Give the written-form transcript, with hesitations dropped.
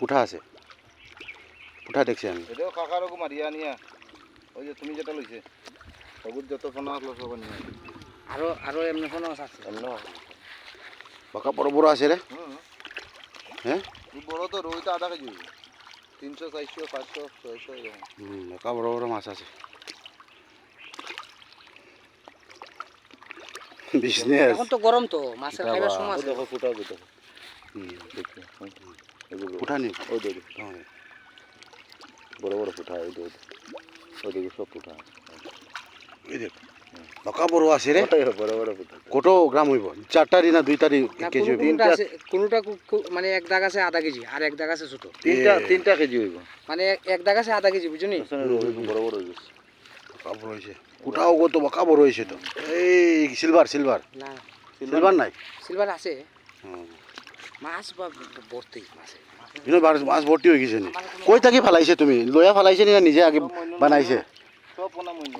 পুঠা আছে, পুঠা দেখছি আমি। এটাও কাকারকম মারিয়া নিয়া ওই যে তুমি যেটা লইছে সবুজ যত ফোনা আসলো সব নিয়ে আরো এমনি ফোন আছে এমন বাঁকা বড় বড় আছে রে। হ্যাঁ এই বড় তো রুই তো আধা কেজি 300 400 500 600 এরকম বাঁকা বড় বড় মাছ আছে। বিজনেস এখন তো গরম তো মাছের খাইবার সময় আছে। দেখো ফুটা দেখো দেখো পুঠা নি ওই দেখো বড় বড় ফুটা ওই দেখো ওই দেখো সব ফুটা এই দেখ বাঁকা বড় আছে রে। বড় বড় ফুটা কত গ্রাম হইব? 4টারি না 2টারি কেজি হইব? কোনটা মানে এক দাগ আছে আধা কেজি আর এক দাগ আছে ছোট। তিনটা কেজি হইব মানে এক দাগ আছে আধা কেজি বুঝুনি? বড় বড় হয়ে গেছে বাঁকা বড় হয়েছে, পুঠাও কত বাঁকা বড় হয়েছে তো। এই সিলভার সিলভার না সিলভার নাই? সিলভার আছে মাছ বা ভর্তি মাছে। মাছ ভর্তি হয়ে গেছে নি? কই থাকি ফালাইছে তুমি? লয়া ফালাইছে নি না নিজে আগে বানাইছে? সব পোনা মইন